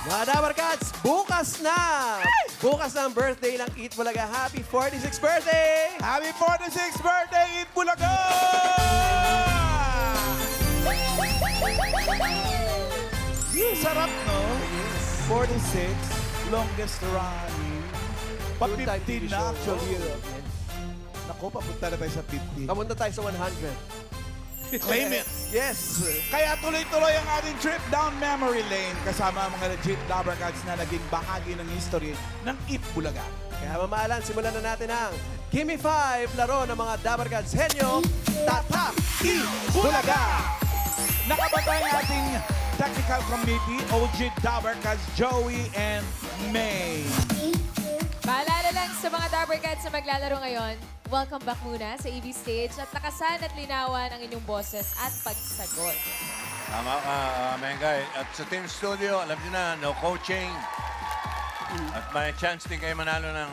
Mga Dabarkats, bukas na! Bukas na ang birthday ng Eat Bulaga. Happy 46th birthday! Happy 46th birthday, Eat Bulaga! Sarap, no? 46, longest running. Two-time Pa-15 TV na show. actually. Naku, papunta na tayo sa 50. Kamunta tayo sa 100. Claim it! Yes! Kaya tuloy-tuloy ang ating trip down memory lane kasama ang mga legit Dabarkats na naging bahagi ng history ng Eat Bulaga. Kaya mamahalan, simulan na natin ang Gimme 5 laro ng mga Dabarkats. Henyo, Tatak, Eat Bulaga! Nakabantay ang ating technical committee, OG Dabarkats, Joey and May. Paalala lang sa mga Dabarkats na maglalaro ngayon, welcome back muna sa EV Stage at lakasan at linawan ang inyong boses at pagsagot. Tama ka, Mengay. At sa Team Studio, alam niyo na, no coaching. At may chance din kayo manalo ng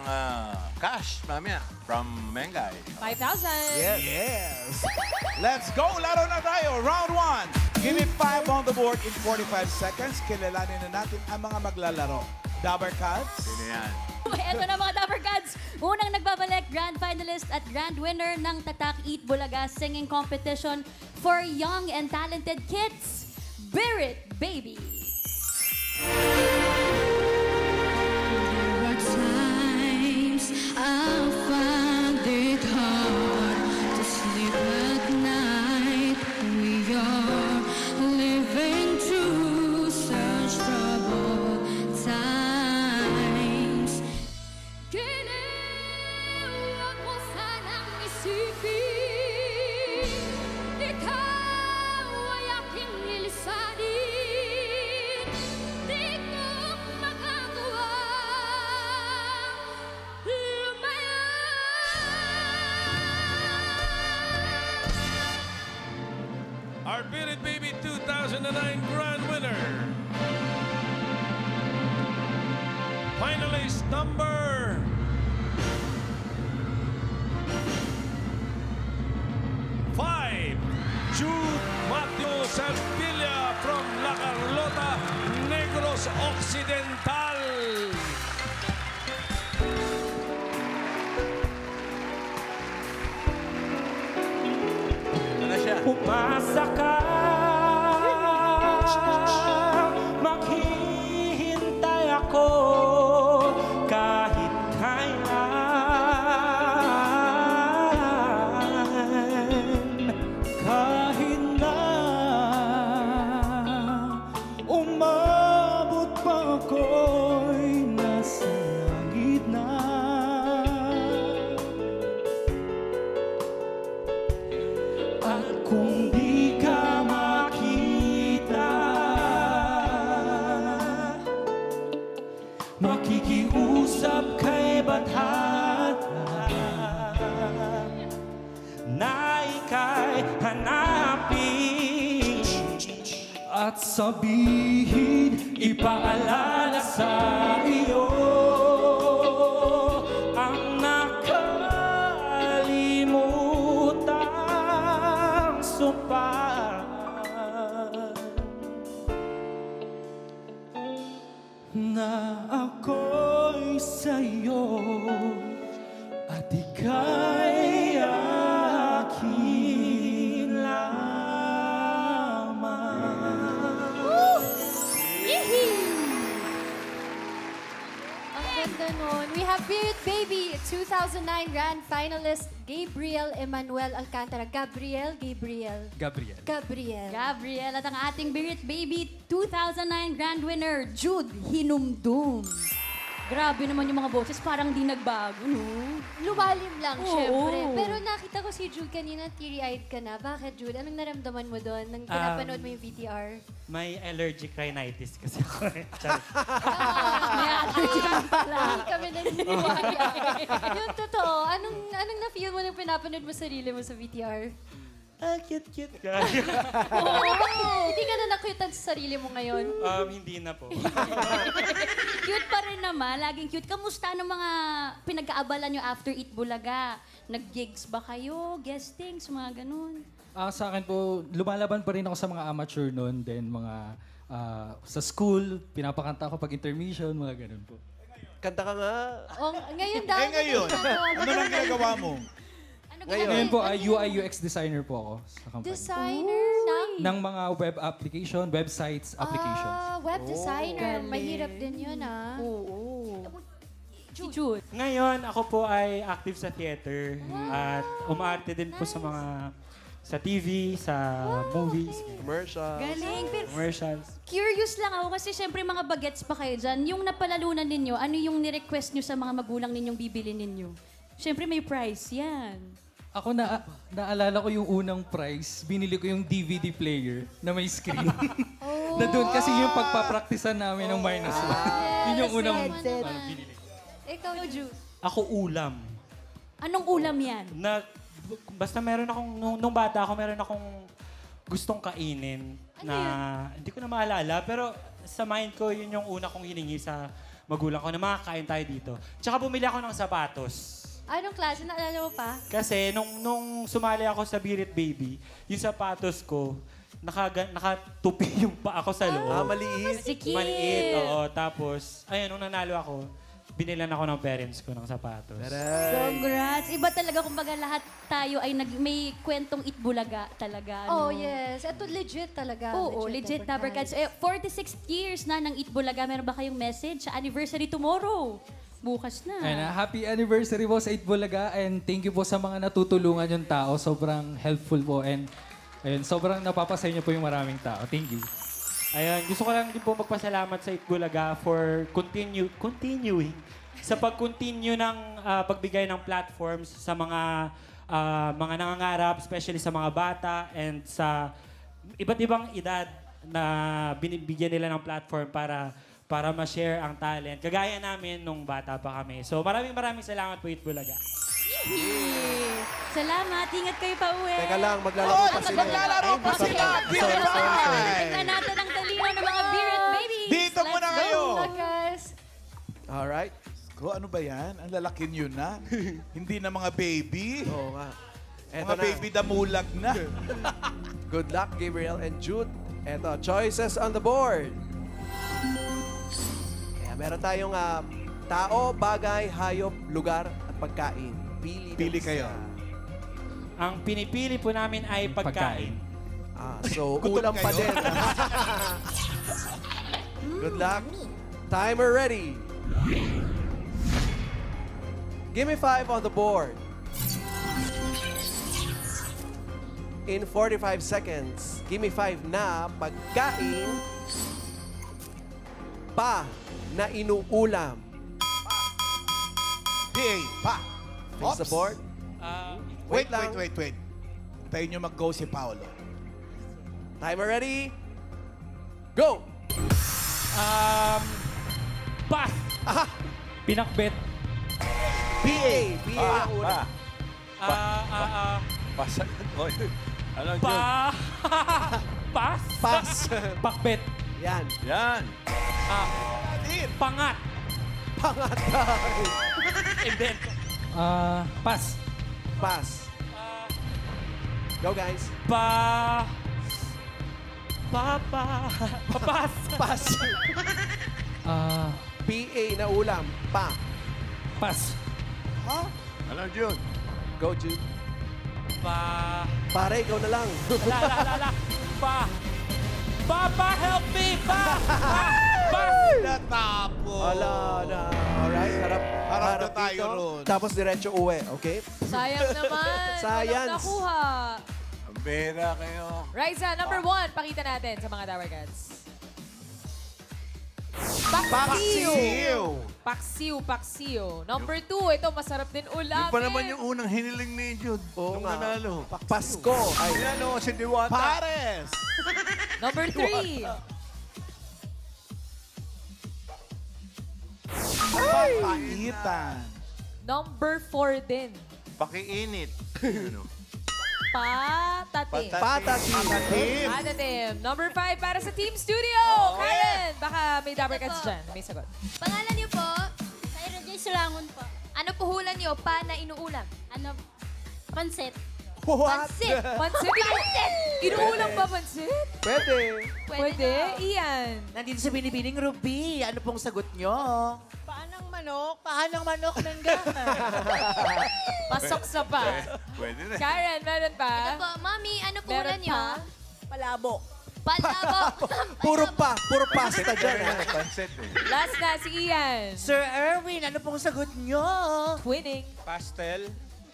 cash, mamaya, from Mengay. 5,000! Yes! Let's go! Laro na tayo! Round 1. Give me 5 on the board in 45 seconds. Kilalanin na natin ang mga maglalaro. Dabarkats. Sino yan? Ito na mga Dabarkats. Unang nagbabalik, grand finalist at grand winner ng Tatak Eat Bulaga Singing Competition for Young and Talented Kids, Birit Baby. There were times I found it hard to sleep at night. We are living through such troubled times. Giniwag mo sanang isipin, ikaw ay aking lilisanin. Di ko magagawa lumaya. Our Beat It Baby 2009 Grand Winner. Finalist number 5, Jude Matthew Sevilla from La Carlota, Negros Occidental. Ito na siya. Umasa ka, maghihintay ako kahit kailan. Kahit na umabot pa ako'y nasa langit na. At kung di ka makita, makikiusap kay Bathata na ika'y hanapin at sabihin, ipaalala sa iyo ang nakalimutang sumpah na ako'y sa'yo at ika'y akin lamang. Ang ganda nun. We have Beat It Baby 2009 Grand Finalist Gabriel Emmanuel Alcantara. Gabriel. Gabriel at ang ating Birit Baby 2009 grand winner, Jude Hinumdum. Grabe naman yung mga boses, parang di nagbago, no? Lumalim lang, Oo. syempre. Pero nakita ko si Jude kanina, teary-eyed ka na. Bakit, Jude? Anong naramdaman mo doon nang pinapanood mo yung VTR? May allergic rhinitis kasi ako. Charot. May allergy ka pala. Hindi kami naniniwala. Yung totoo, anong na-feel mo nang pinapanood mo sarili mo sa VTR? Cute ka. Hindi ka na nakutan sa sarili mo ngayon. Hindi na po. Cute pa rin naman, laging cute. Kamusta ng mga pinag-aabalan nyo after Eat Bulaga? Nag-gigs ba kayo? Guestings, mga ganun? Sa akin po, lumalaban pa rin ako sa mga amateur noon, then mga Sa school, pinapakanta ako pag intermission, mga ganun po. Kanta ka nga. Oh, ngayon daw. Ngayon, ano nang ginagawa mo? Ano Ngayon po, UI UX designer po ako sa company. Designer Ng mga web application, websites, applications. Web designer. Galing. Mahirap din yun, ah. Oo. Jude. Ngayon, ako po ay active sa theater at umaarte din po sa mga sa TV, sa movies, Commercial. Galing. Pero commercials. curious lang ako kasi syempre mga bagets pa kayo dyan. Yung napalalunan ninyo, ano yung ni-request nyo sa mga magulang ninyong bibili ninyo? Syempre may price yan. Ako naalala ko yung unang prize, binili ko yung DVD player na may screen. Na doon kasi yung pagpapraktisan namin ng minus one. Yun yung unang binili. Ikaw, Jude. Ako ulam. Anong ulam yan? Basta meron akong, nung bata ako, meron akong gustong kainin na hindi ko na maalala. Pero sa mind ko, yun yung una kong hiningi sa magulang ko na makakain tayo dito. Tsaka bumili ako ng sapatos. Anong klase? Naalala mo pa? Kasi nung sumali ako sa Birit Baby, yung sapatos ko, nakatupi yung pa ako sa loob. Maliit. Sikit. Maliit, oo. Tapos, ayun, nung nanalo ako, binilan ako ng parents ko ng sapatos. Congrats. Iba talaga kumbaga lahat tayo ay may kwentong Itbulaga talaga. Oh, no? yes. Ito legit talaga. Oo, legit Dabarkads. 46 years na ng Itbulaga. Meron ba kayong message sa anniversary tomorrow? Bukas na. Ayun, happy anniversary po sa Itbulaga and thank you po sa mga natutulungan yung tao. Sobrang helpful po and ayun, sobrang napapasaya niyo po yung maraming tao. Thank you. Ayun, gusto ko lang din po magpasalamat sa Itbulaga for continuing sa pag-continue ng pagbigay ng platforms sa mga nangangarap, especially sa mga bata and sa iba't ibang edad na binibigyan nila ng platform para ma-share ang talent. Kagaya namin nung bata pa kami. So maraming salamat po Itbulaga. Salamat. Ingat kayo pa uwi. Teka lang, maglalaro pa sila. Maglalaro pa sila! Give it Tingnan natin ang talino ng mga Birit Babies. Dito muna kayo! Guys. Alright. Ko, ano ba yan? Ang lalaki nyo na. Hindi na mga baby. Oo nga. Eto Mga na. baby damulag na. Good luck, Gabriel and Jude. Eto, choices on the board. Kaya meron tayong tao, bagay, hayop, lugar, at pagkain. Pili kayo. Ang pinipili po namin ay pagkain. So, Gutom ulam pa kayo? din. Good luck. Timer ready. Give me 5 on the board. In 45 seconds, give me 5 na pagkain pa na inuulam. PA, pa. Fix the board. Wait. lang. Tayo nyo mag-go si Paolo. Timer ready. Go! Pass! Pinakbet. PA. PA ang una. Pasa. Oy. Ano yun? Pass? Pass. Pakbet. Yan. Yan. Pangat. Pangat. And then, Pass. Pass. Go, guys. Papas. Pass. PA na ulam. Pa. Pass. Ano yun? Go, Jude. Pare, ikaw na lang. Papa, help me! Natapo. Wala na. Alright, harap na tayo dito. ron. Tapos diretso uwi, okay? Sayang naman. Science. Walang nakuha. Ang bera kayo. Raisa, number 1. Pakita natin sa mga Dabarkads. Paksiw. Number 2, ito masarap din ulamin. Yung pa naman yung unang hiniling ni Jude. Oo Nung nga. nanalo. Pasko. Ay, Ano, si Diwata. Pares. Number 3, Papaitan. number 4 din. Pakiinit. Ano? Patatim. patatim. Patatim. Number 5 para sa Team Studio. Karen, baka may Dabarkads dyan. May sagot. Pangalan niyo po? Sayro J. Sulangon po. Ano puhulan niyo pa na inuulam? Ano? Pansit. What? Pansit. Pansit? Inuulam ba pansit? Pwede. Pwede. Ian. Nandito sa Binibining Ruby. Ano pong sagot nyo? Paanang manok? Paanang manok ng gana? Pasok sa pa. Pwede na. Karen, meron pa? Ito po, Mami, ano po Meron ulan nyo? pa? Palabo. Palabo. Puro pasta dyan. Ha? Pansit eh. Last na, si Ian. Sir Erwin, ano pong sagot nyo? Twinning. Pastel.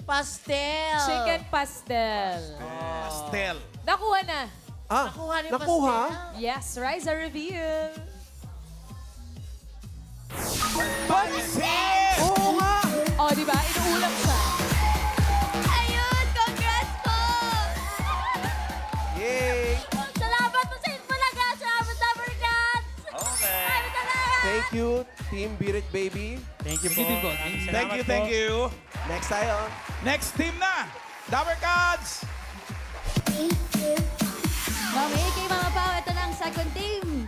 Pastel. Chicken pastel. Pastel. Nakuha na. Ah, Nakuha ni nakuha? pastel. Yes, Riza reveal. Pansit! Oo nga. Oh, di ba? Inuulam siya. Ayun, congrats po! Yay! Salamat po sa Itbulaga! Salamat sa Barkads! Okay. Thank you, Team Birit Baby. Thank you po. Thank you po. Thank you, thank you. Next tayo. Next team na. Dabber Cats! Mami, kay Mama Pao, ito na ang second team.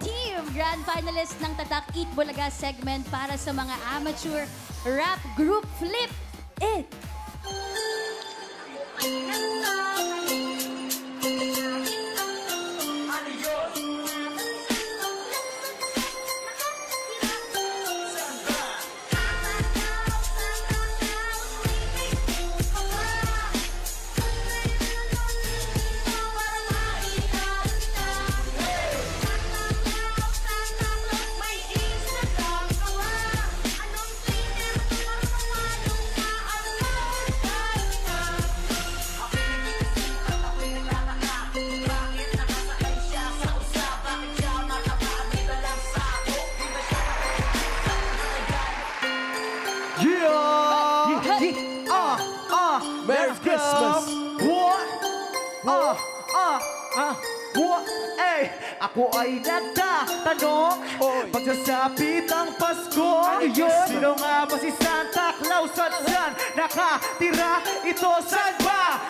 Team Grand Finalist ng Tatak Eat Bulaga segment para sa mga amateur rap group Flip It! Merry Christmas! Ako ay nagtatanong Oy. Pagsasapit ang Pasko Yun, sino nga ba si Santa Claus at saan nakatira ito? Saan ba?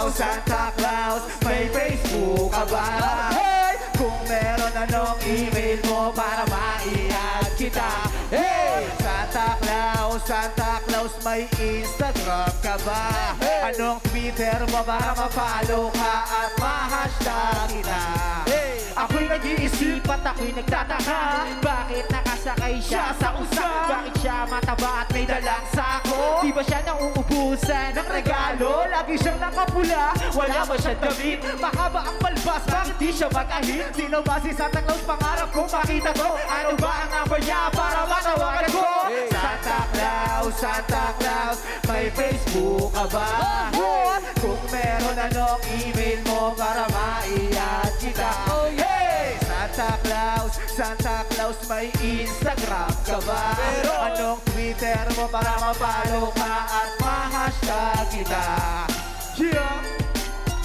Santa Claus, may Facebook ka ba? Hey! Kung meron anong email mo para maiad kita? Hey! Santa Claus, may Instagram ka ba? Anong Twitter mo para ma-follow ka at ma-hashtag kita? Ako'y nag-iisip at ako'y nagtataka Bakit nakasakay siya sa usa? Bakit siya mataba at may dalang sako? Di ba siya nauubusan ng regalo? Lagi siyang nakapula, wala ba siyang damit? Mahaba ang balbas, bakit di siya mag-ahit? Sino ba si Santa Claus? Pangarap kong makita to Ano ba ang number niya para matawagan ko? Santa Claus, may Facebook ka ba? Kung meron anong email mo para maiad kita? Hey! Santa Claus, may Instagram ka ba? Anong Twitter mo para ma-follow ka at ma-hashtag kita?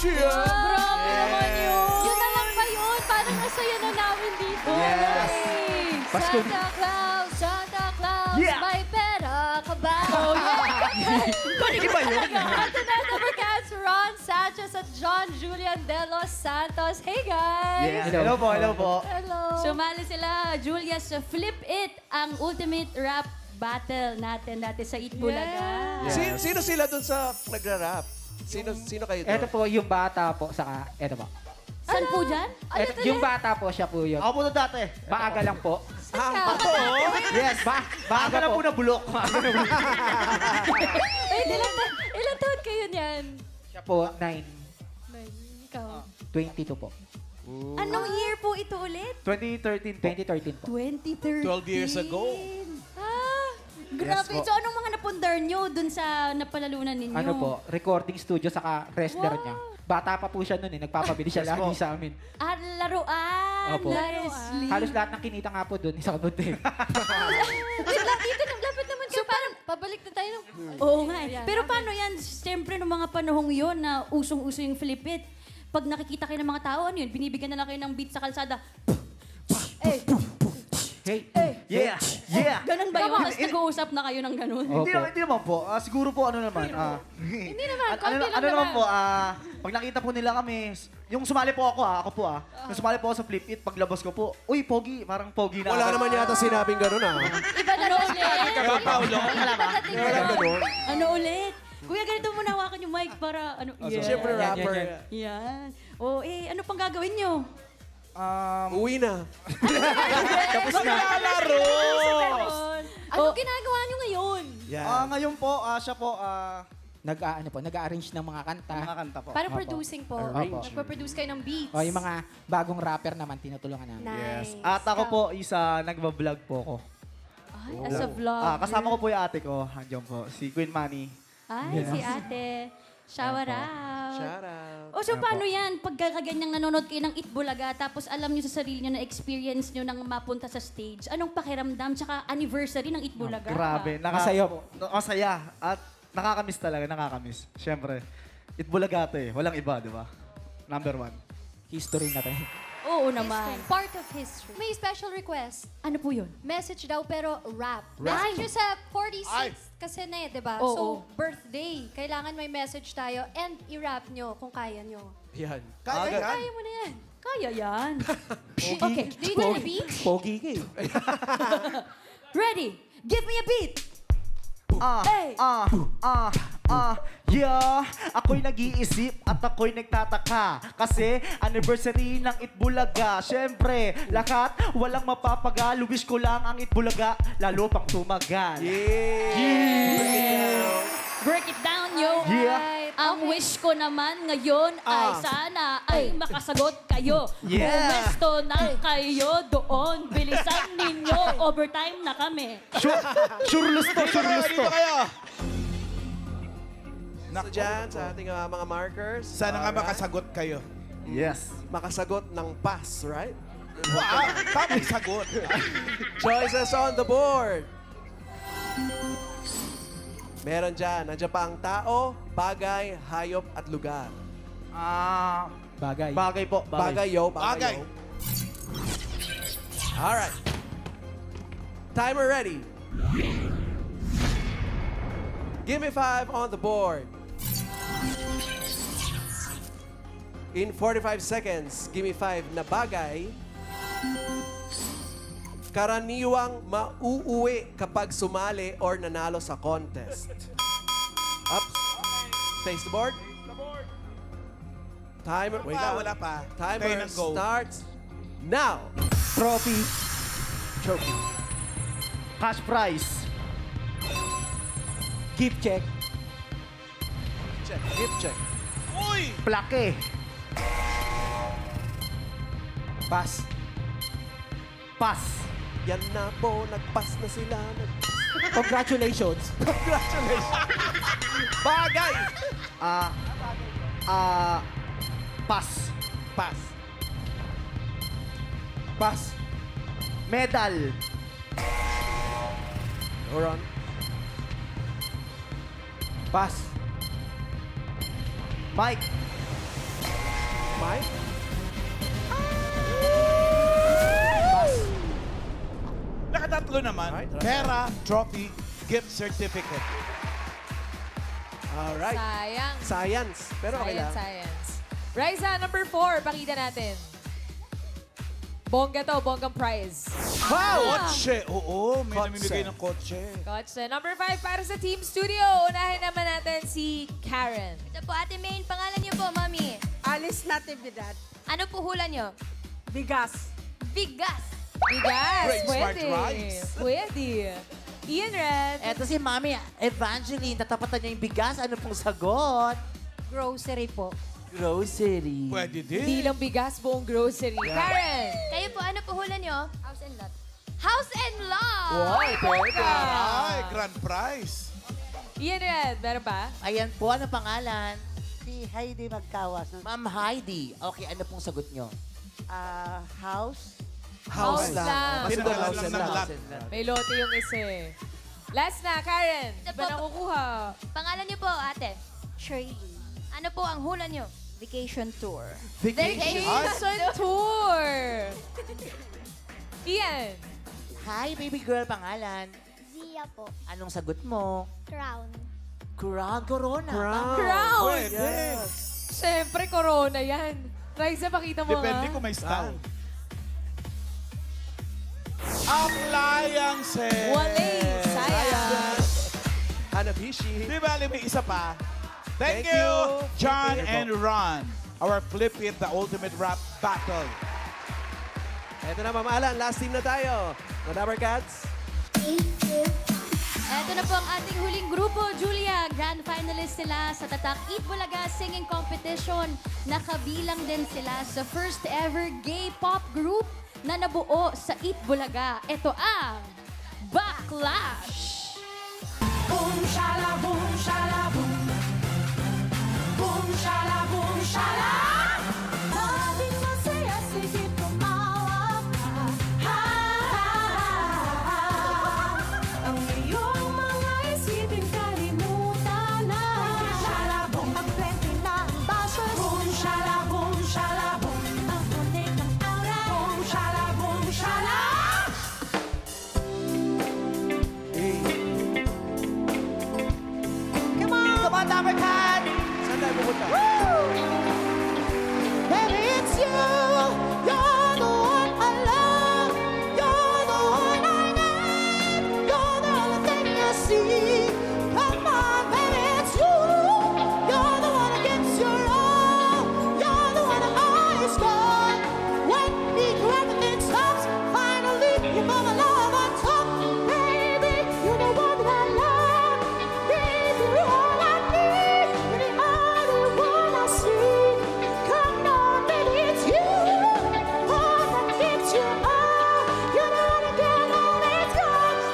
Grabe naman yun! Yun na lang ba yun? Parang nasaya na namin dito. Yes. Yay! Pasko. Santa Claus, Yeah. may pera ka ba? Oh, yeah! Di ba yun? Ito na, Dabbercats, Ron Sanchez at John Julian De Los Santos. Hey, guys! Hello po. Hello. Sumali sila, Julia, sa Flip It, ang ultimate rap battle natin dati sa Eat Bulaga. Sino sila dun sa nagra-rap? Sino kayo Ito doon? po yung bata po, saka ito po. Saan po dyan? Yung bata po, siya po yun. Ako po na dati. Maaga lang po. Ako? Yes, maaga lang po na bulok. Ay, ilan taon kayo niyan? Siya po, 9. Ikaw. 22 po. Anong year po ito ulit? 2013 po. 2013. 12 years ago. Grabe. Yes po. So, anong mga napundar nyo dun sa napalalunan ninyo? Ano po, recording studio saka wrestler niya. Bata pa po siya noon napapabili siya lagi sa amin. Ah, laruan. Opo. Leslie. Halos lahat ng kinita nga po doon, isa ko doon din. Wait lang, dito, lapit naman kayo. Parang pabalik na tayo. Oo nga. Pero paano yan? Siyempre, nung mga panahong yon na usong-uso yung Flip It, pag nakikita kayo ng mga tao, ano yun? Binibigyan na lang kayo ng beat sa kalsada. Hey, yeah. Ganun ba yun? Tapos nag-uusap na kayo ng ganun. Hindi naman po. Siguro po ano naman. Hindi naman, konti lang ano naman naman. po, pag nakita po nila kami, yung sumali po ako po Yung sumali po ako sa Flip It, paglabas ko po, uy, pogi, parang pogi na. Wala naman yata sinabing gano'n Iba na ulit. Ka ba, Paolo? Wala ganun. Ano ulit? Kuya, ganito mo hawakan yung mic para ano. Siyempre, rapper. Yan. O, ano pang gagawin nyo? Uwi na. Tapos na. Laro! Ano ginagawa nyo ngayon? Yan. Ngayon po, siya po, nag-arrange ng mga kanta. mga kanta po. Para producing po. Opo. Nagpa-produce kayo ng beats. O yung mga bagong rapper naman, tinutulungan namin. Nice. At ako po, nagbablog po ako. Ay, as a vlog. Kasama ko po yung ate ko, handiyan po, si Queen Manny. Ay, si ate. Shower out. Shout out. O, so paano yan? Pagkakaganyang nanonood kayo ng Itbulaga, tapos alam nyo sa sarili nyo na experience nyo nang mapunta sa stage, anong pakiramdam? Tsaka anniversary ng Itbulaga. Grabe. Masaya po. Masaya. At nakakamiss talaga, nakakamiss. Siyempre, Itbulaga to eh. Walang iba, di ba? Number 1. History na tayo. Oo naman. Part of history. May special request. Ano po yun? Message daw pero rap. Message nyo sa 46 kasi na di ba? Oo. So, birthday. Kailangan may message tayo and i-rap nyo kung kaya nyo. Yan. Kaya mo na yan. Kaya yan. Okay. Do you need a beat? Pogi ka eh. Ready? Give me a beat! Yeah, ako'y nag-iisip at ako'y nagtataka kasi anniversary ng Itbulaga. Siyempre, lahat walang mapapagal. Wish ko lang ang Itbulaga lalo pang tumagal. Break it down, yo. Yeah. Ang wish ko naman ngayon ay sana ay makasagot kayo. Yeah. Pumesto na kayo doon. Bilisan ninyo. Overtime na kami. Sure lusto. Dito kayo. So dyan, sa ating mga markers. Sana nga Alright. makasagot kayo. Yes. Makasagot ng pass, right? Wow! Tamang sagot. Choices on the board. Meron dyan. Nandiyan pa ang tao, bagay, hayop, at lugar. Bagay. Bagay po. Bagay, yo. Bagay. Yo. Alright. Timer ready. Give me 5 on the board. In 45 seconds, give me 5 na bagay. Karaniwang mauuwi kapag sumali or nanalo sa contest. Up. Face the board. Timer. Wait lang. Wala pa. Timer Kayo nang go. starts now. Trophy. Trophy. Cash prize. Gift check. Check. Gift check. Uy! Plaque. Pass. Pass. Yan na po, nagpas na sila. Congratulations. Congratulations. Bagay. Pass. Pass. Pass. Medal. Oron. Pass. Mike. Mike. Nakatatlo naman. Alright. Pera, trophy, gift certificate. Alright. Sayang. Science. Pero okay lang. Science. Raisa, number 4. Pakita natin. Bongga to, bonggang prize. Kotse. Oo, may Kotse. namimigay ng kotse. Kotse. Number 5 para sa Team Studio. Unahin naman natin si Karen. Ito po, Ate Main. Pangalan niyo po, Mami. Alice Natividad. Ano po hula niyo? Bigas. Bigas. Bigas. Great smart Pwede. rice. Pwede. Ian Red. Eto si Mami Evangeline. Tatapatan niya yung bigas. Ano pong sagot? Grocery po. Grocery. Pwede din. Di lang bigas, buong grocery. Karen. Kayo po, ano po hula niyo? House and lot. House and lot! Pwede. Ay, grand prize. Ian Red, meron ba? Ayan po, ano pangalan? Si Heidi Magkawas. Ma'am Heidi. Okay, ano pong sagot niyo? House. House lang. Kasi doon Tinanggalan house lang and ng lot. lot. May lote yung isa eh. Last na, Karen. Ito Ba po. nakukuha? Pangalan niyo po, ate? Shirley. Ano po ang hula niyo? Vacation tour. Vacation tour. Ian. Hi, baby girl. Pangalan? Zia po. Anong sagot mo? Crown. Crown Corona. Crown. Pwede. Siyempre, corona yan. Raisa, pakita mo Depende nga. kung may stand. Ang layang set. Wale, sayang. Ano Bishi. Di ba, may isa pa? Thank Thank you, you. John Thank you. and Ron. Our Flip It, the ultimate rap battle. Ito na, Ma'am Alan. Last team na tayo. Whatever, Cats. Ito na po ang ating huling grupo, Julia. Grand finalist sila sa Tatak Eat Bulaga Singing Competition. Nakabilang din sila sa first ever gay pop group na nabuo sa Eat Bulaga. Ito ang Backlash! Boom, shala, boom, shala, boom. Boom, shala, boom, shala. Laging masaya, sige, tumawa ka. Ha, ha, ha. Ang iyong mga isipin, kalimutan na. Boom, shala, boom. Magbente na ang bashers. Boom, shala, boom, shala, boom. Ang ulit ng aura. Boom, shala, boom, shala. Come on, Dapper Cat! Saan tayo pupunta? Baby, it's you. You're the one I love. You're the one I need. You're the only thing I see. Come on, baby, it's you. You're the one that gets your all. You're the one that always goes. When everything stops, finally you found my love on top. Baby, you're the one that I love. Baby, you're all I need. You're the only one I see. Come on, baby, it's you. All that gets you all. You're the one that can always go.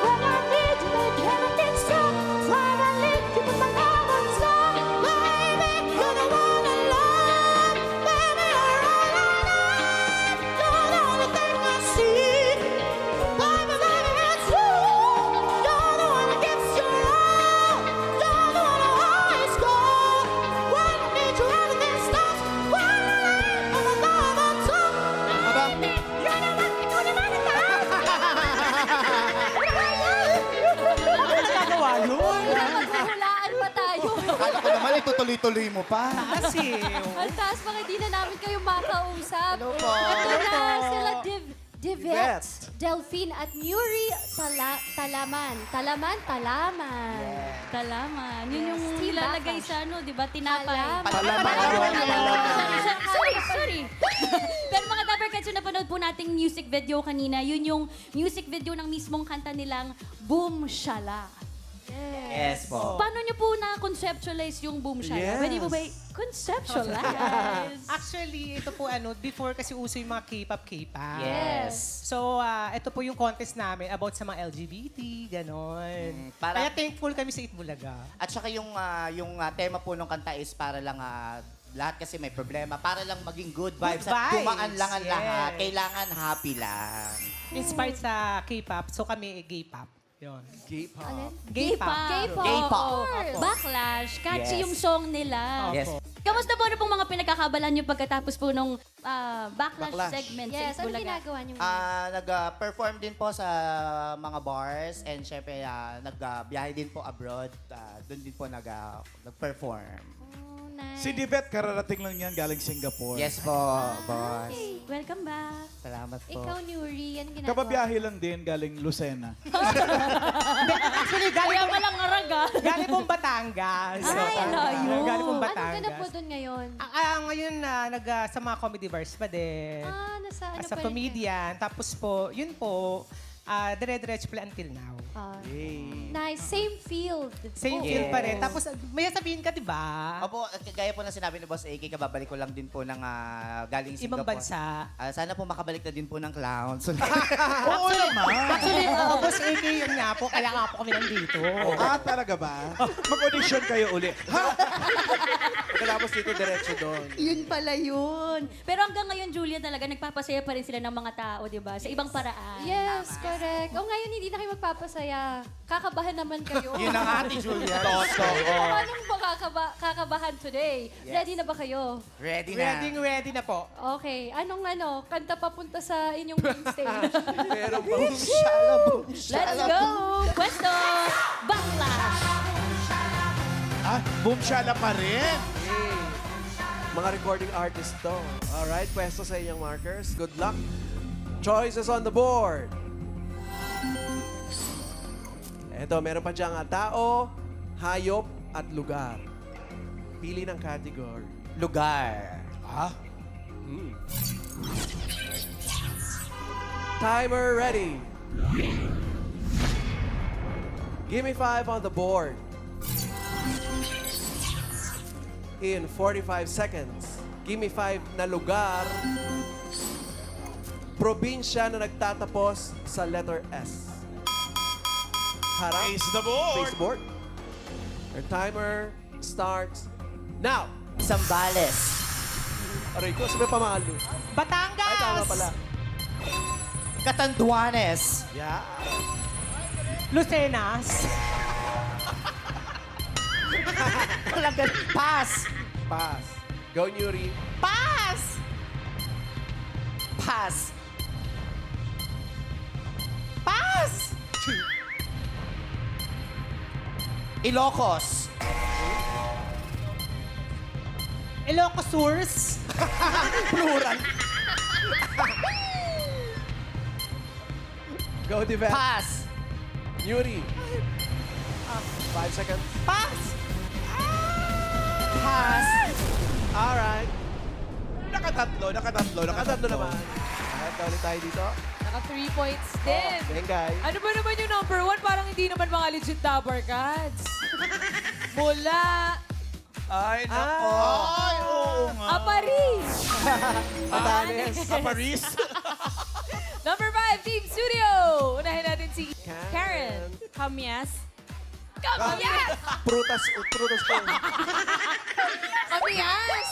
When I need you, make everything stop. Finally, you put my love on top. Baby, you're the one I love. Baby, you're all I need. You're the only thing I see. Baby, baby, it's you. You're the one that gets you all. You're the one I always go. When I need you, everything stops. Finally, put my love on top. You're the one, ikaw naman ang taas. Nagawa yun. Maghuhulaan pa tayo. Akala ko naman, itutuloy-tuloy mo pa. Kasi, Ang taas, baka di na namin kayo makausap. Hello po. Ito na sila, Divette, Divette. Delphine at Nuri Talaman. Talaman. Talaman. Yun yung Yes, nilalagay Backlash. sa ano, di ba? Tinapay. Sorry. Pero mga Dapper Cats, yung napanood po nating music video kanina, yun yung music video ng mismong kanta nilang Boom Shala. Yes po. Paano niyo po na-conceptualize yung Boom Shala? Yes. Pwede po ba conceptualize? Actually, ito po before kasi uso yung mga K-pop. Yes. So, ito po yung contest namin about sa mga LGBT, ganon. Kaya thankful kami sa Itbulaga. At saka yung tema po ng kanta is para lang lahat kasi may problema. Para lang maging good vibes. Good At vibes, gumaan lang ang yes. lahat. Kailangan happy lang. Inspired sa K-pop, so kami gay pop. Yun. Gay pop. Gay pop. K-pop. Gay pop. Backlash. Catchy Yes. yung song nila. Yes. Kamusta po na pong mga pinagkakabalan nyo pagkatapos po nung backlash Backlash. segment Yes, sa ano Itbulaga? ginagawa niyo? Nag-perform din po sa mga bars and syempre nag-biyahe din po abroad. Doon din po nag-perform. Oh, nice. Si Divette, kararating lang yan galing Singapore. Yes po, boss. Hey, welcome back. Salamat po. Ikaw, Nuri, anong ginagawa? Kababiyahe lang din galing Lucena. Actually, Kaya palang araga. galing pong Batangas. Ay, layo. Galing pong Anong Batangas. ganap po doon ngayon? Ngayon, sa mga comedy bars pa din. Nasa ano As a pa rin comedian. Tapos po, yun po, dire-diretso pala until now. Nice. Same field. Same Yes. field pa rin. Tapos may sabihin ka, di ba? Opo, at gaya po na sinabi ni Boss AK, kababalik ko lang din po ng galing Singapore. Ibang bansa. Sana po makabalik na din po ng clowns. Oo naman. Actually, Boss AK yun nga po. Kaya nga po kami nandito. Talaga ba? Mag-audition kayo uli. Pagkatapos dito, diretso doon. Yun pala yun. Pero hanggang ngayon, Julia, talaga nagpapasaya pa rin sila ng mga tao, di ba? Sa ibang paraan. Yes, correct. O ngayon, hindi na kayo magpapasaya. Kakabahan naman kayo. Yun ang ate Julia. Anong ba kakabahan today? Yes. Ready na ba kayo? Ready na. Ready na po. Okay. Anong kanta papunta sa inyong main stage? Pero Let's go! Pwesto! Backlash! Boom shala pa rin. Mga recording artist to. Alright, pwesto sa inyong markers. Good luck. Choices on the board. Eto, meron pa diyang tao, hayop, at lugar. Pili ng category. Lugar. Ha? Timer ready. Give me 5 on the board. In 45 seconds, give me 5 na lugar, probinsya na nagtatapos sa letter S. Harap. Face the board. Face the board. Your timer starts now. Zambales. Aray ko, sabi pamalo. Batangas! Ay, tama pala. Catanduanes. Yeah. Lucenas. Walang ganun. Pass. Pass. Go, Nuri. Pass! Pass. Pass! Ilocos. Ilocosurs. Plural. Go, Divet. Pass. Nuri. 5 seconds. Pass! Pass. Alright. Nakatatlo. Nakatatlo naman. Alright, ulit tayo dito. Naka 3 points din. Bengay. Ano ba naman yung number 1? Parang hindi naman mga legit Dabber Cats. Mula Ay, nako. Ay, oo nga. Aparis. Batanes. Paris. Number 5, Team Studio. Unahin natin si Karen. Kamyas. Kamyas! Prutas po. Kamyas!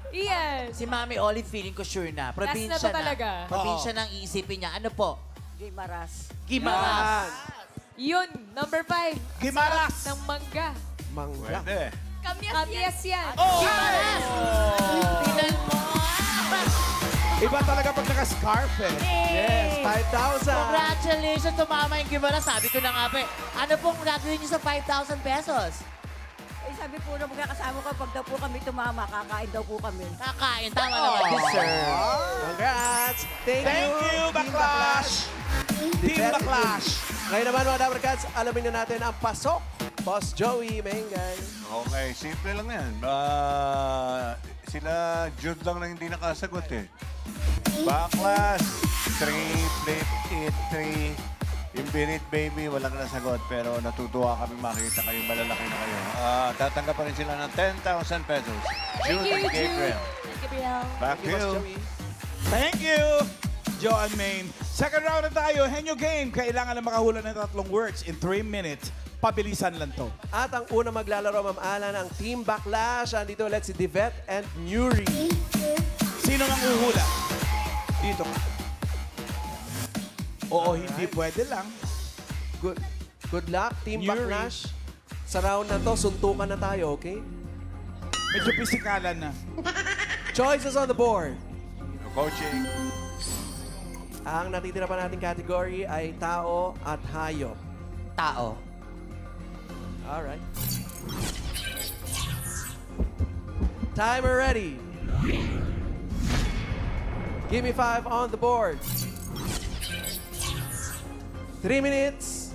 Ian. Si Mami Olive, feeling ko sure na. Probinsya Last na to talaga. Probinsya ng iisipin niya. Ano po? Gimaras. Gimaras. Yun, number 5. Gimaras. Ng mangga. Mangga. Pwede. Kamyas yan. Gimaras! Tinan mo. Iba talaga pag naka-scarf eh. Yes, 5,000. Congratulations, tumama yung Gimaras. Sabi ko na nga pa ano pong gagawin niyo sa 5,000 pesos? Eh, sabi po na magkakasama ko, pag daw po kami tumama, kakain daw po kami. Kakain, tama naman. Deserve. Congrats. Thank you, Team Backlash. Team Backlash. Ngayon naman mga Dabber Cats, alamin na natin ang pasok. Boss Joey Mengay. Okay, simple lang yan. Sila Jude lang na hindi nakasagot eh. Backlash, 3, flip it, 3. Yung Birit Baby, walang nasagot. Pero natutuwa kami makita kayo, malalaki na kayo. Tatanggap pa rin sila ng 10,000 pesos. Jude and Gabriel. Gabriel. Back to you. Thank you, Joe and Maine. Second round na tayo. Henyo game. Kailangan na makahula ng 3 words in 3 minutes. Pabilisan lang to. At ang una maglalaro, Ma'am Alan, ang Team Backlash. Andito ulit si Divet and Nuri. Sino ang uhula? Dito ka. Oo, hindi pwede lang. Good luck, Team Nuri. Backlash. Sa round na to, suntukan na tayo, okay? Medyo pisikalan na. Choices on the board. Coaching. Ang natitira pa nating category ay tao at hayop. Tao. Alright. Timer ready. Give me 5 on the board. 3 minutes.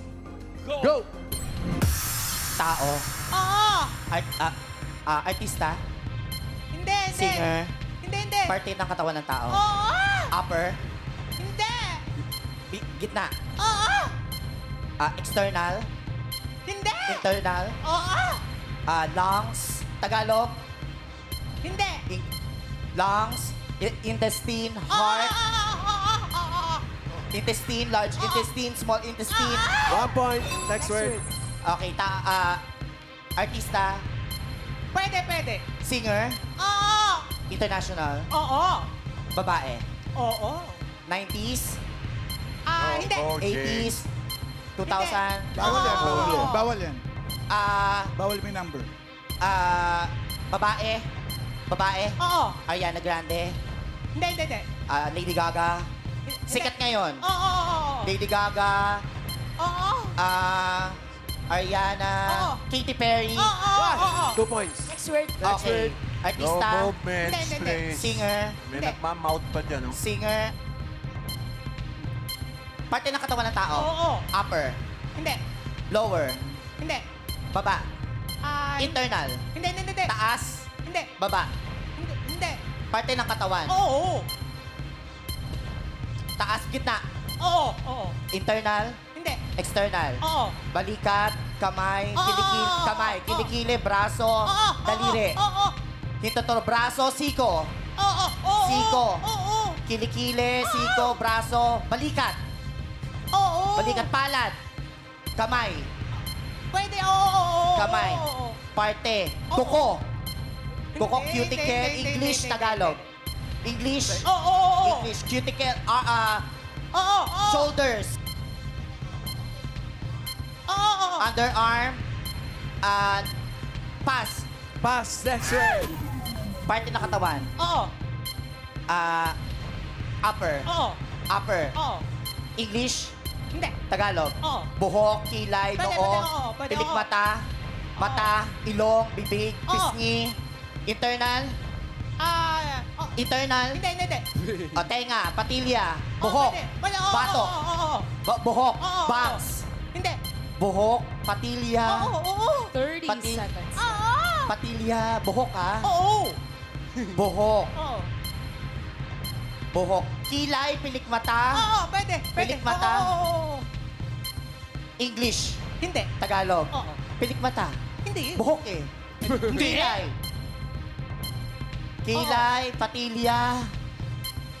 Go! Tao. Oo! Artista. Hindi. Singer. Hindi. Parte ng katawan ng tao. Oo! Upper. Hindi. Gitna. Oo! External. Hindi. Internal. Oo! Lungs. Tagalog. Hindi. Lungs. Intestine. Heart. Intestine. Large intestine. Small intestine. 1 point. Next word. Okay. Artista. Pwede. Singer. Oo! International. Oo! Babae. Oo! 90s. Hindi. 80s. 2000. Bawal yan, bawal yan. Bawal yan. Bawal may number. Babae. Oo! Ariana Grande. Hindi. Lady Gaga. Sikat ngayon. Oo! Lady Gaga. Oo! Ariana. Oo. Katy Perry. Oo! 2 points. Next word. Next Okay. word. Artista. No movements, Hindi. please. Singer. May nagmamouth pa dyan. Oh. Singer. Parte ng katawan ng tao. Oo! Upper. Hindi. Lower. Hindi. Baba. Internal. Hindi. Taas. Hindi. Baba. Hindi. Parte ng katawan. Oo. Taas, gitna. Oo. Internal. Hindi. External. Oo. Balikat, kamay, Oo. kilikili, braso, daliri. Oo. Hintotoro, braso, siko. Oo. Siko. Oo. Kilikili, siko, braso, balikat. Oo. Balikat, palad. Kamay. Pwede, oo. Kamay. Parte. Tuko. Tuko, Hindi, cuticle, hindi, English, hindi. Tagalog. English. Oo. English, cuticle, Oo. shoulders. Oo. Underarm. Pass. Pass. Next word. Parte ng katawan. Oo. Upper. Oo. Upper. Oo. English. Hindi. Tagalog. Oo. Buhok, kilay, Pwede, noo, pwede, oo, pwede, pilik oo. mata, mata, ilong, bibig, Oo. pisngi, internal, internal, Hindi. o tenga, patilya, Oo, buhok, pwede, oo, bato, oo. buhok, Oo. bangs, Hindi. buhok, patilya, Oo. 30 Pati- seconds. patilya, buhok Oo. buhok, Oo. buhok, kilay, pilik mata, Oo, pwede. pilik mata, Oo. English, Hindi. Tagalog, Oo. pilik mata, Hindi. buhok kilay, kilay, patilya,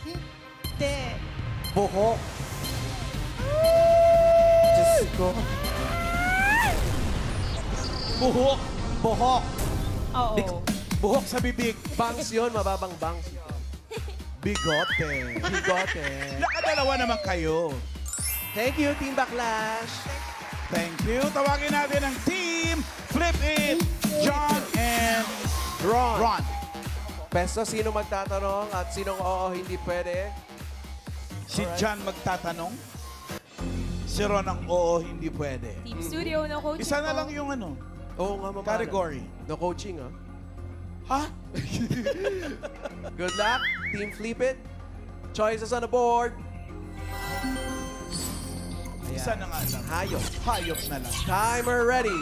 Hindi. buhok. Diyos ko. Buhok. Buhok. Oo. Buhok sa bibig. Bangs yun, mababang bangs. Bigote. Bigote. Nakadalawa naman kayo. Thank you, Team Backlash. Thank you. Tawagin natin ang team Flip It, John and Ron. Peso, sino magtatanong at sinong oo, hindi pwede? Si Alright. John magtatanong. Si Ron ang oo, hindi pwede. Team Studio, no coaching Isa na po. lang yung ano, Oo nga, mama. category. No coaching, ha? Ha? Good luck, Team Flip It. Choices on the board. Isa na nga lang. Hayop. Hayop na lang. Timer ready.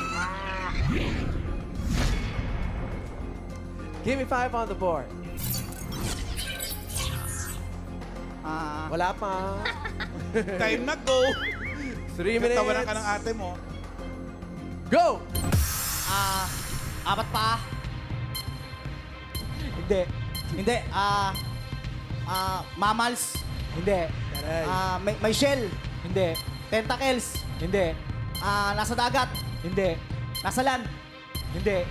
Give me 5 on the board. Wala pa. Time na go. 3 minutes. Tawanan ka ng ate mo. Go! Apat pa. Hindi. Mammals. Hindi. May shell. Hindi. Tentacles. Hindi. Nasa dagat. Hindi. Nasa land. Hindi.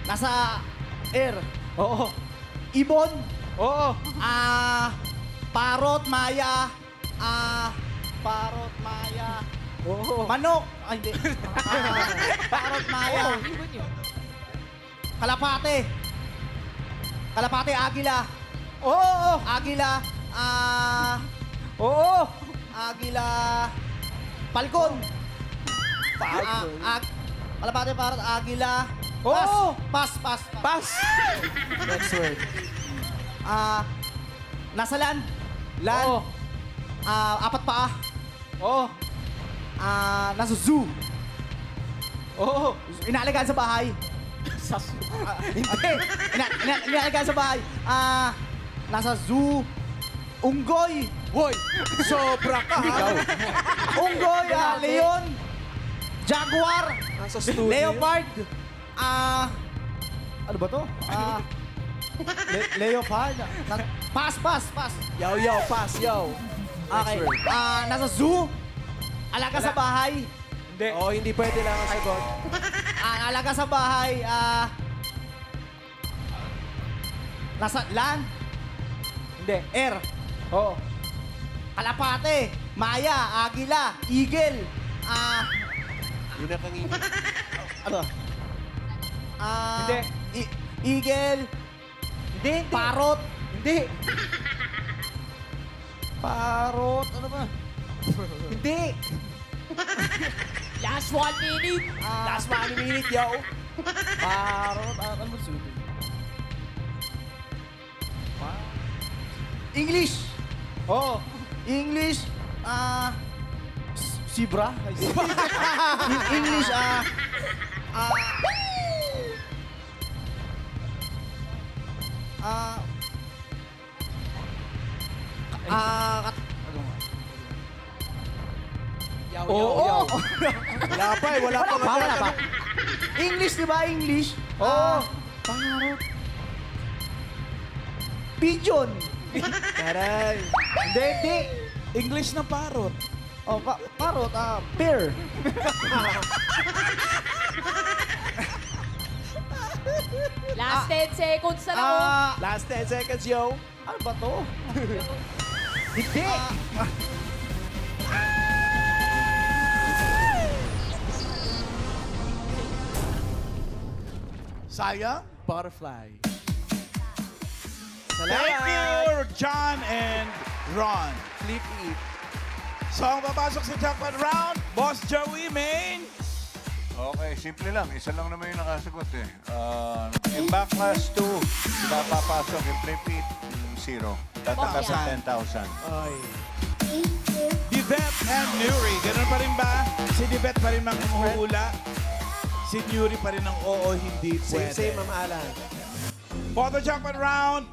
Nasa air. Oo. Ibon. Oo. Parot, maya. Parot, maya. Oo. Manok. Ay, hindi. Parot, maya. Kalapate. Kalapate, agila. Oo. Agila. Oo. Agila. Falcon. Falcon. Kalapate, parot, agila. Oo. Pass. Next word. Nasa land. Land. Oo. Apat paa. Oo. Nasa zoo. Oo. Inaalagaan sa bahay. Hindi. Inaalagaan sa bahay. Nasa zoo. Unggoy. Woy! Sobra ka, ha? Unggoy. Leon. Jaguar. Nasa studio. Leopard. Ano ba to? Leopard. Pass. Yo, pass, yo. Okay. Next word. Nasa zoo. Alaga sa bahay. Hindi. Oh, hindi pwede lang ang sagot. Alaga sa bahay. Nasa land. Hindi. Air. Oo. Kalapate. Maya. Agila. Eagle. Yun ang kangingin. Ano? Hindi. Eagle. Hindi. Parot. Hindi. Parot. Ano ba? Hindi. Last 1 minute. Last 1 minute, yo. Parot. Ano ba sunod? English. Oo. English. Zebra. English. Oo. Wala pa eh. Wala pa. English, di ba? English? Oo. Parot. Pigeon. Taray. Hindi. English na parot. Oh, parot. Pear. Last 10 seconds na lang. Last 10 seconds, yo. Ano ba to? Hindi. Sayang. Butterfly. Thank you, John and Ron. Flip it. So, ang papasok sa jackpot round, Boss Joey, main. Okay, simple lang. Isa lang naman yung nakasagot eh. Yung backlash 2, sila papasok. Yung flip it, 0. Tatanggap sa 10,000. Ay. Divet and Nuri. Ganun pa rin ba? Si Divet pa rin manghuhula. Si Nuri pa rin ang oo, hindi pwede. Same, Ma'am Alan. For the jackpot round,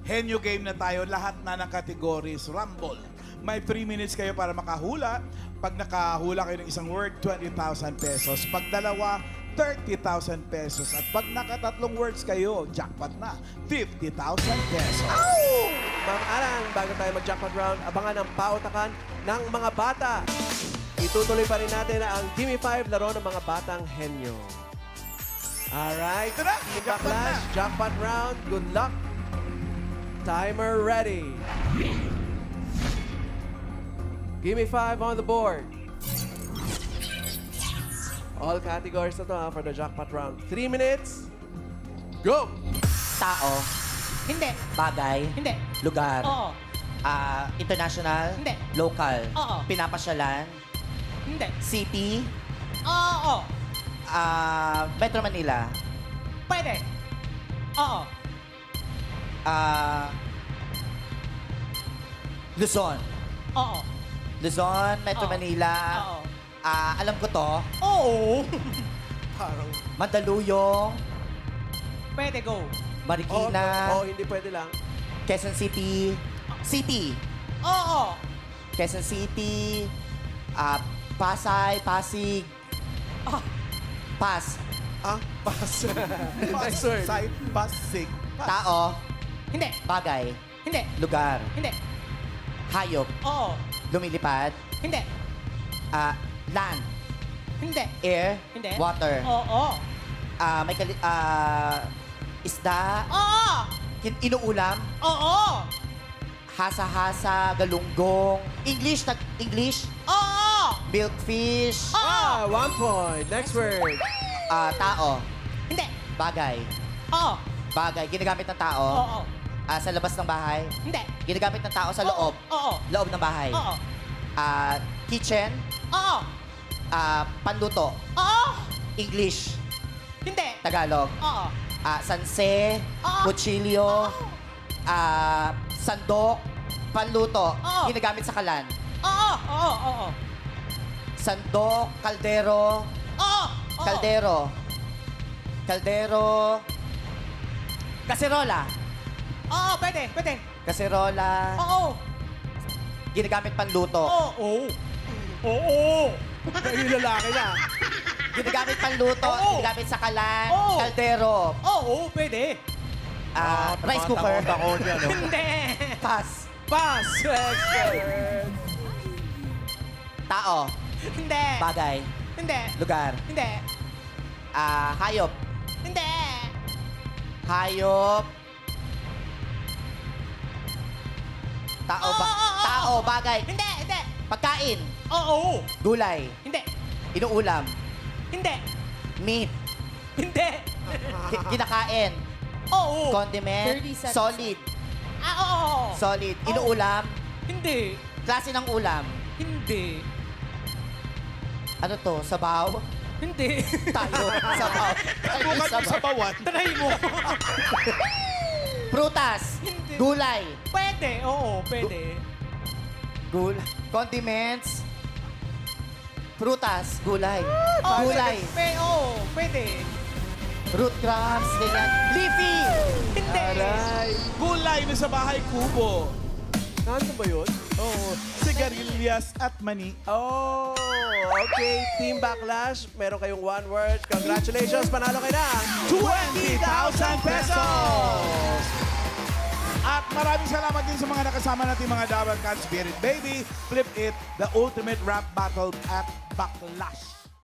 henyo game na tayo. Lahat na ng categories. Rumble. May 3 minutes kayo para makahula. Pag nakahula kayo ng isang word, 20,000 pesos. Pag dalawa, 30,000 pesos. At pag nakatatlong words kayo, jackpot na, 50,000 pesos. Ma'am Alan, bago tayo mag-jackpot round, abangan ang pautakan ng mga bata. Itutuloy pa rin natin ang Gimme 5 laro ng mga batang henyo. Alright, Backlash, jackpot round. Good luck. Timer ready. Gimme 5 on the board. All categories na to for the jackpot round. 3 minutes. Go! Tao. Hindi. Bagay. Hindi. Lugar. Oo. International. Hindi. Local. Oo. Pinapasyalan. Hindi. City. Oo. Metro Manila. Pwede. Oo. Luzon. Oo. Luzon, Metro Oo. Manila. Oo. Alam ko to. Oo. Parang... Mandaluyong. Pwede, go. Marikina. Oh, hindi pwede lang. Quezon City. City. Oo. Quezon City. Pasay, Pasig. Pas. Pass. Next word. Pasig. Tao. Hindi. Bagay. Hindi. Lugar. Hindi. Hayop. Oo. Lumilipad. Hindi. Land. Hindi. Air. Hindi. Water. Oo. May isda. Oo. Inuulam. Oo. Hasa-hasa, galunggong. English. Oo. Milkfish. 1 point. Next word. Tao. Hindi. Bagay. Oo. Bagay. Ginagamit ng tao. Oo. Sa labas ng bahay. Hindi. Ginagamit ng tao sa loob. Oo. Loob ng bahay. Oo. Kitchen. Oo. Panluto. Oo. English. Hindi. Tagalog. Oo. Sanse. Oo. Kutsilyo. Sandok. Panluto. Oo. Ginagamit sa kalan. Oo. Oo. Sandok. Kaldero. Oo. Kaldero. Kaserola. Oo, pwede. Kaserola. Oo. Ginagamit panluto. Oo. Oo. Yung lalaki na. Ginagamit panluto. Oo. Ginagamit sa kalan. Oo. Kaldero. Oo, pwede. Rice cooker. Hindi. Pass. Pass. Next word. Tao. Hindi. Bagay. Hindi. Lugar. Hindi. Hayop. Hindi. Hayop. Tao. Tao. Bagay. Hindi. Pagkain. Oo. Gulay. Hindi. Inuulam. Hindi. Meat. Hindi. Kinakain. Oo. Condiment. 30 seconds. Solid. Oo. Solid. Inuulam. Hindi. Klase ng ulam. Hindi. Ano to? Sabaw? Hindi. Tayo. Sabaw. Subukan mo sabawan. Try mo. Prutas. Hindi. Gulay. Pwede. Oo, pwede. Condiments. Prutas, gulay. Gulay. Pwede. Root crops, ganyan. Leafy! Hindi. Aray. Gulay na sa bahay kubo. Ano ba yun? Oo. Sigarilyas at mani. Oh, okay. Team Backlash, meron kayong one word. Congratulations, panalo kayo ng 20,000 pesos! At maraming salamat din sa mga nakasama natin mga Dabar Cats, Spirit Baby, Flip It, The Ultimate Rap Battle at Backlash.